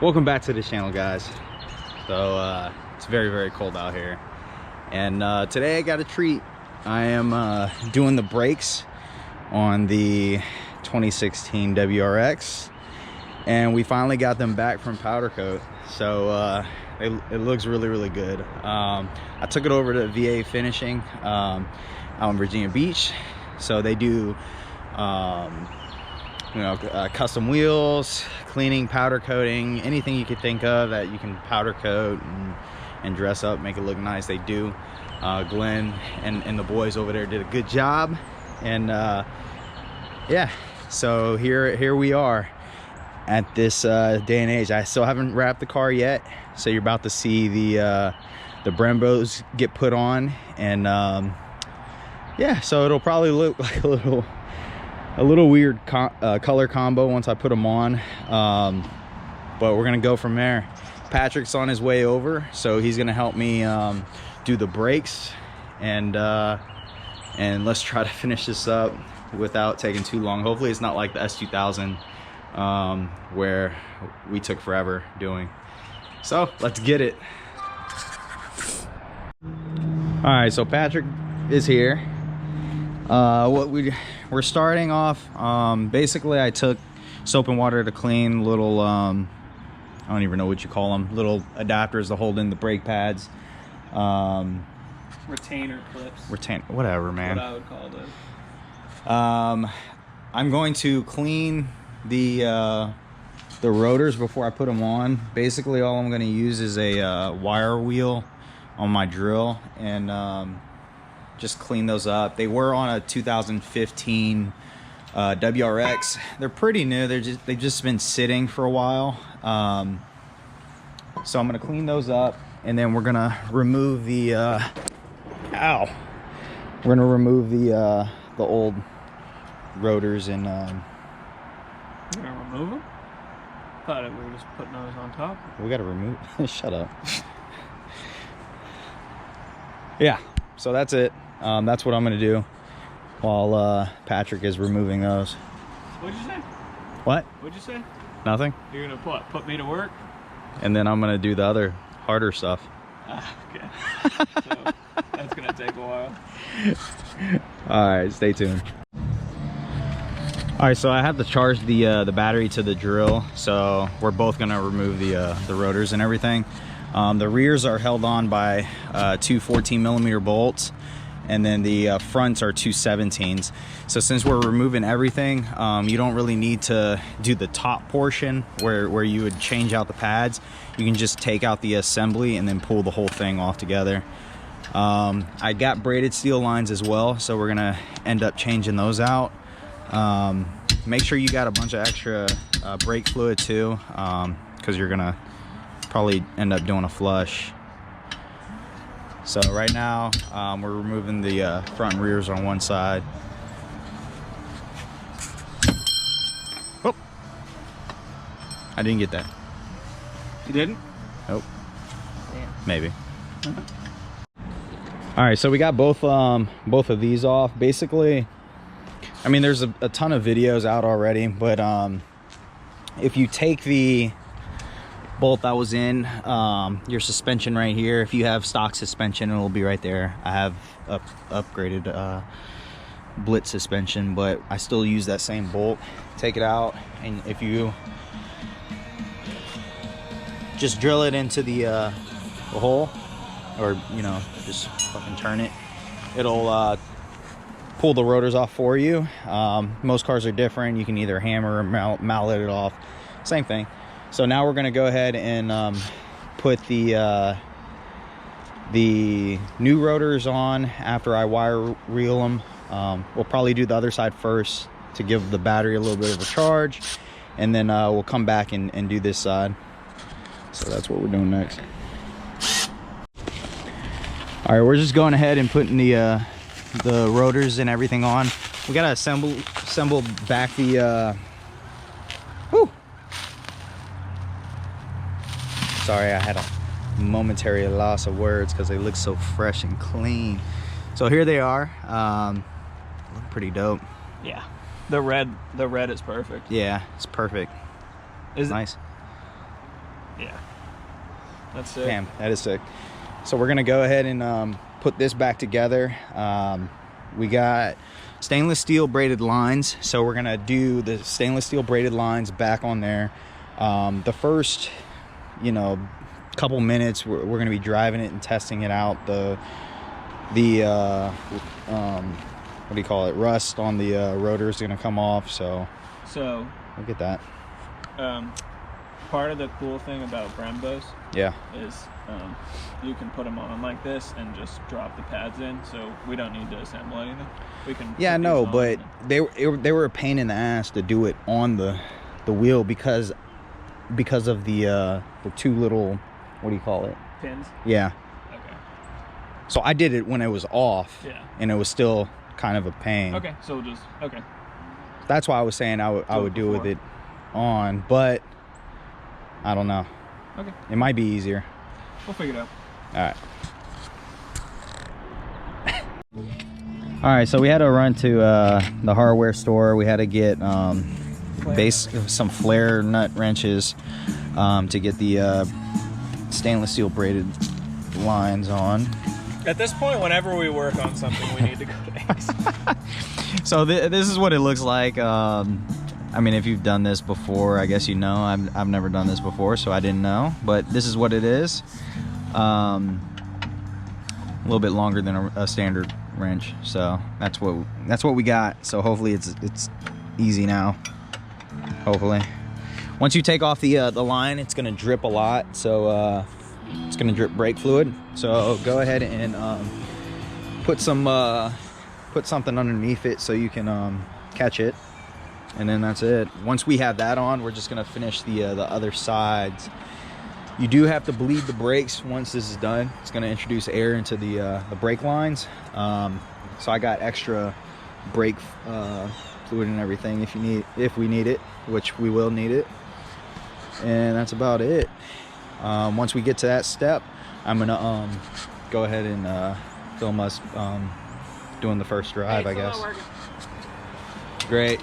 Welcome back to the channel, guys. So it's very cold out here, and today I got a treat. I am doing the brakes on the 2016 WRX, and we finally got them back from powder coat. So it looks really good. I took it over to VA Finishing out in Virginia Beach. So they do custom wheels, cleaning, powder coating, anything you could think of that you can powder coat and dress up, make it look nice, they do. Glen and the boys over there did a good job, and yeah, so here we are at this day and age. I still haven't wrapped the car yet, so you're about to see the Brembos get put on, and yeah, so it'll probably look like a little weird color combo once I put them on, but we're gonna go from there. Patrick's on his way over, so he's gonna help me do the brakes, and let's try to finish this up without taking too long. Hopefully it's not like the S2000 where we took forever doing. So let's get it. All right, so Patrick is here. We're starting off, basically I took soap and water to clean little I don't even know what you call them, little adapters to hold in the brake pads, retainer clips, whatever, man, what I would call those. I'm going to clean the rotors before I put them on. Basically all I'm going to use is a wire wheel on my drill, and just clean those up. They were on a 2015 WRX. They're pretty new. They've just been sitting for a while. So I'm gonna clean those up, and then we're gonna remove the we're gonna remove the old rotors, and You're gonna remove them? Thought we were just putting those on top. We gotta remove. Shut up. Yeah, so that's it. That's what I'm gonna do while Patrick is removing those. What'd you say? What? What'd you say? Nothing. You're gonna put me to work? And then I'm gonna do the other harder stuff. Okay. So that's gonna take a while. All right, stay tuned. All right, so I have to charge the battery to the drill, so we're both gonna remove the rotors and everything. The rears are held on by two 14mm bolts, and then the fronts are two 17s. So since we're removing everything, you don't really need to do the top portion where you would change out the pads. You can just take out the assembly and then pull the whole thing off together. I got braided steel lines as well, so we're gonna end up changing those out. Make sure you got a bunch of extra brake fluid too, because you're gonna probably end up doing a flush. So right now we're removing the front and rears on one side. Oh, I didn't get that. You didn't? Nope. Damn. Maybe. All right, so we got both of these off. Basically, I mean, there's a ton of videos out already, but if you take the bolt that was in your suspension right here, if you have stock suspension, it'll be right there. I have upgraded Blitz suspension, but I still use that same bolt. Take it out, and if you just drill it into the hole, or just fucking turn it, it'll pull the rotors off for you. Most cars are different. You can either hammer or mallet it off, same thing. So now we're gonna go ahead and put the new rotors on after I wire reel them. We'll probably do the other side first to give the battery a little bit of a charge, and then we'll come back and do this side. So that's what we're doing next. All right, we're just going ahead and putting the rotors and everything on. We gotta assemble back the sorry, I had a momentary loss of words because they look so fresh and clean. So here they are. Look pretty dope. Yeah, the red is perfect. Yeah, it's perfect. Is nice. Yeah. That's it. Damn, that is sick. So we're gonna go ahead and put this back together. We got stainless steel braided lines, so we're gonna do the stainless steel braided lines back on there. The first, you know, couple minutes we're gonna be driving it and testing it out. The what do you call it, rust on the rotor is gonna come off, so we'll get that. Part of the cool thing about Brembos, yeah, is you can put them on like this and just drop the pads in, so we don't need to assemble anything. We can. Yeah, no, but they were a pain in the ass to do it on the wheel because of the two little, what do you call it? Pins. Yeah. Okay. So I did it when it was off. Yeah. And it was still kind of a pain. Okay, so we'll just That's why I was saying I would do with it on, but I don't know. Okay. It might be easier. We'll figure it out. All right, so we had to run to the hardware store. We had to get some flare nut wrenches to get the stainless steel braided lines on. At this point, whenever we work on something, we need to go to Ace. So this is what it looks like. I mean, if you've done this before, I guess you know. I've never done this before, so I didn't know. But this is what it is. A little bit longer than a standard wrench, so that's what we got. So hopefully it's easy now. Hopefully, once you take off the line, it's gonna drip a lot. So it's gonna drip brake fluid. So go ahead and put something underneath it so you can catch it. And then that's it. Once we have that on, we're just gonna finish the other sides. You do have to bleed the brakes once this is done. It's gonna introduce air into the brake lines. So I got extra brake fluid and everything if we need it, which we will need it. And that's about it. Once we get to that step, I'm gonna go ahead and film us doing the first drive, I guess. Great.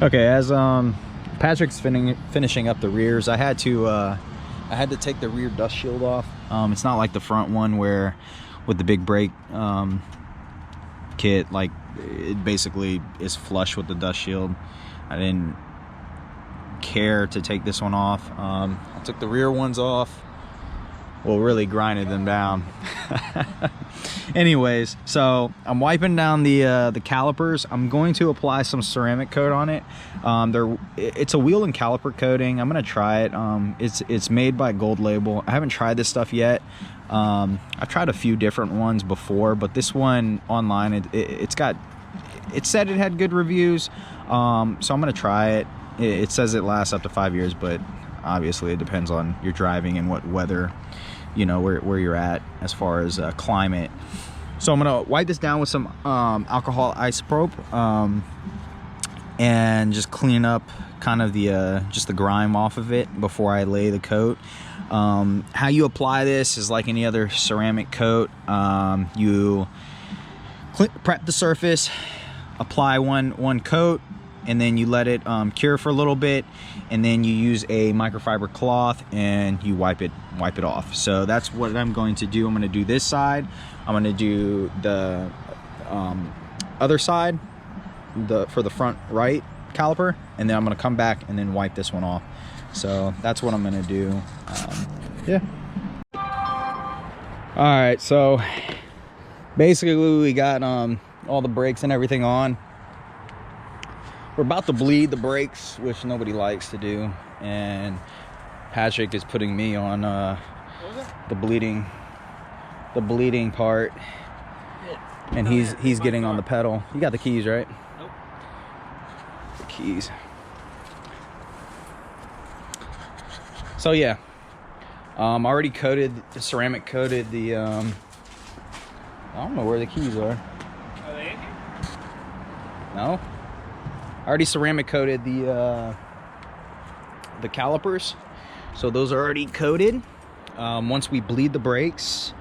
Okay, as Patrick's finishing up the rears, I had to take the rear dust shield off. It's not like the front one where with the big brake kit, like it basically is flush with the dust shield. I didn't care to take this one off. I took the rear ones off. Well, really grinded them down. Anyways, so I'm wiping down the calipers. I'm going to apply some ceramic coat on it. It's a wheel and caliper coating. I'm gonna try it. It's made by Gold Label. I haven't tried this stuff yet. I've tried a few different ones before, but this one online, it said it had good reviews. So I'm gonna try it. It says it lasts up to 5 years, but obviously it depends on your driving and what weather, you know, where you're at as far as climate. So I'm gonna wipe this down with some alcohol isopropyl and just clean up kind of the just the grime off of it before I lay the coat. How you apply this is like any other ceramic coat. You prep the surface, apply one coat, and then you let it cure for a little bit, and then you use a microfiber cloth and you wipe it off. So that's what I'm going to do. I'm going to do this side. I'm going to do the other side, for the front right caliper, and then I'm going to come back and then wipe this one off. So that's what I'm going to do. Yeah. All right, so basically we got all the brakes and everything on. We're about to bleed the brakes, which nobody likes to do, and Patrick is putting me on the bleeding part, and he's getting on the pedal. You got the keys, right? Nope. The keys. So yeah, already ceramic coated the. I don't know where the keys are. Are they in here? No. I already ceramic coated the calipers, so those are already coated. Once we bleed the brakes,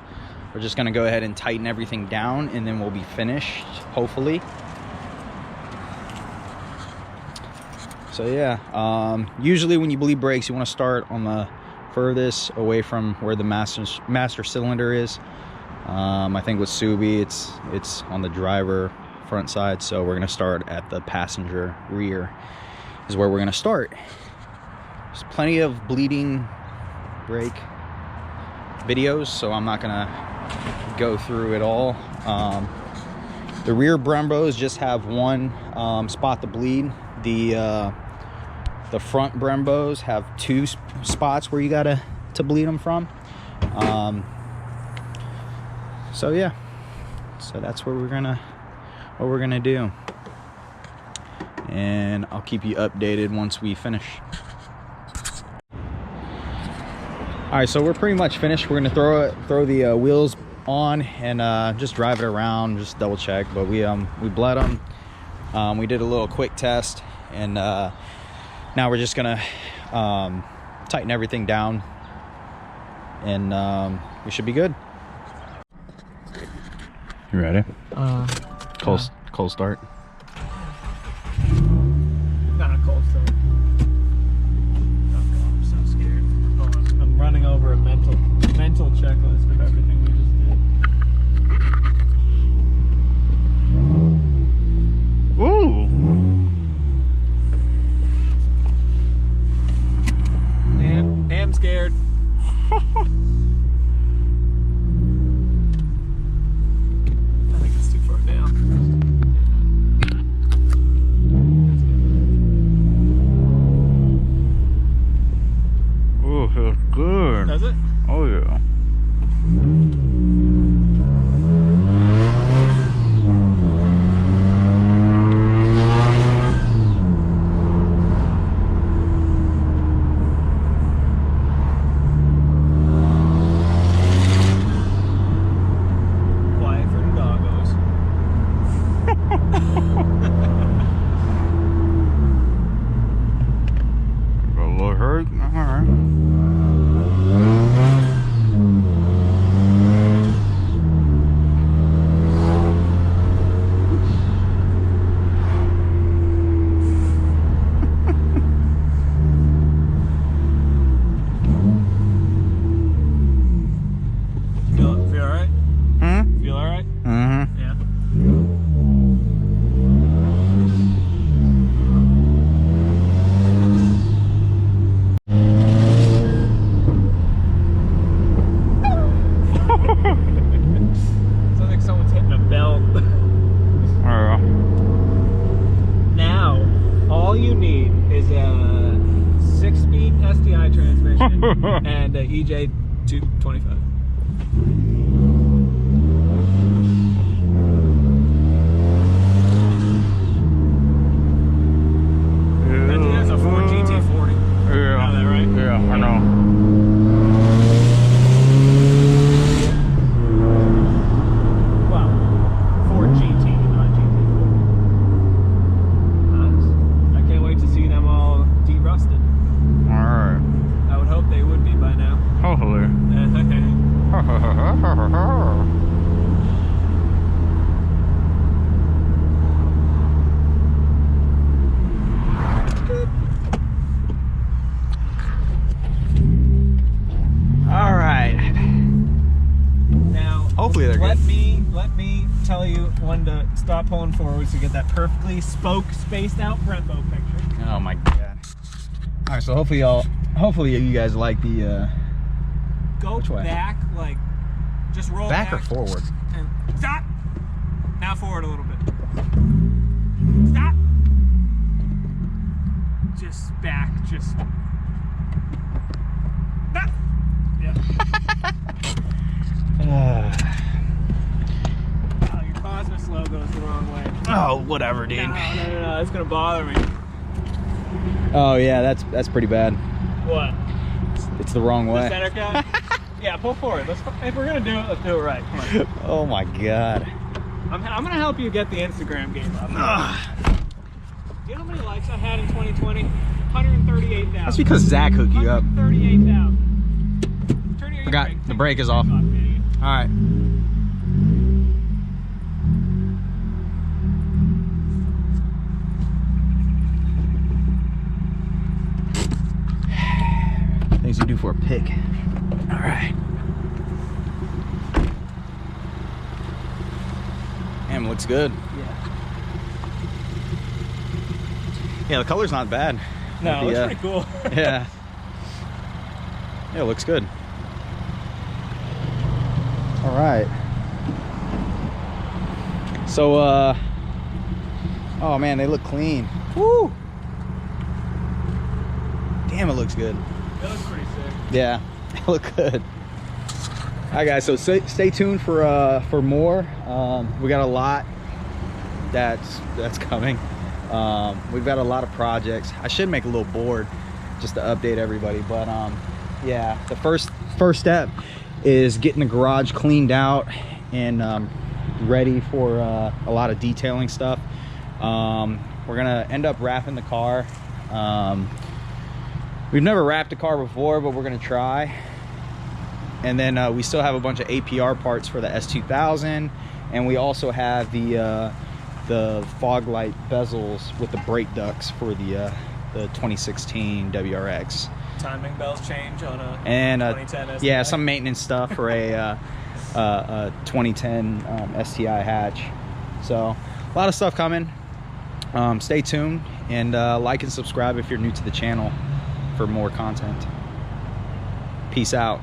we're just gonna go ahead and tighten everything down, and then we'll be finished, hopefully. So yeah, usually when you bleed brakes, you want to start on the furthest away from where the master cylinder is. I think with Subi, it's on the driver front side, so we're gonna start at the passenger rear is where we're gonna start. There's plenty of bleeding brake videos, so I'm not gonna go through it all. The rear Brembos just have one spot to bleed. The front Brembos have two spots where you gotta bleed them from. So yeah, so that's what we're gonna do, and I'll keep you updated once we finish. All right, so we're pretty much finished. We're gonna throw the wheels on and just drive it around, just double check. But we bled them. We did a little quick test, and now we're just gonna tighten everything down, and we should be good. You ready? Cold start. Not a cold start. Oh god, I'm so scared. Hold on. I'm running over a mental checklist of everything we just did. Ooh. Damn scared. Feels good. Does it? Oh yeah. Quiet for the doggos. Got a little hurt. All right. Feel alright? Feel alright? Mm-hmm. Yeah. Sounds like someone's hitting a belt. Now, all you need is a 6-speed STI transmission and a EJ 225. That's a Ford GT40. Yeah. You know that, right? Yeah, I know. Well, Ford GT, not GT4. I can't wait to see them all de-rusted. Alright. I would hope they would be by now. Hopefully. Alright. Now, Hopefully they're let good. me tell you when to stop pulling forwards to get that perfectly spaced out Brembo picture. Oh my god. Alright, so hopefully you guys like the Go which way? back, like, just roll back or forward? And stop! Now forward a little bit. Stop! Just back, just... Stop! Yeah. Oh, your Cosmos logo's the wrong way. Oh, whatever, dude. No, it's gonna bother me. Oh yeah, that's pretty bad. What? It's the wrong The way. center cut? Yeah, pull forward. If we're gonna do it, let's do it right. Come on. Oh my god. I'm gonna help you get the Instagram game up. Do you know how many likes I had in 2020? 138,000. That's because Zach hooked you up. 138,000. Turn your Forgot brake. the brake is off. Idiot. Alright. for a pick. All right. Damn, looks good. Yeah, the color's not bad. No, it looks pretty cool. Yeah. Yeah, it looks good. All right. So, oh man, they look clean. Woo! Damn, it looks good. It looks pretty sick. Yeah, they look good. All right, guys, so stay tuned for more. We got a lot that's coming. We've got a lot of projects. I should make a little board just to update everybody, but yeah, the first step is getting the garage cleaned out and ready for a lot of detailing stuff. We're gonna end up wrapping the car. We've never wrapped a car before, but we're gonna try. And then we still have a bunch of APR parts for the S2000, and we also have the fog light bezels with the brake ducts for the 2016 WRX. Timing belts change on a and 2010 STI. Yeah, some maintenance stuff for a 2010 STI hatch. So a lot of stuff coming. Stay tuned and like and subscribe if you're new to the channel for more content. Peace out.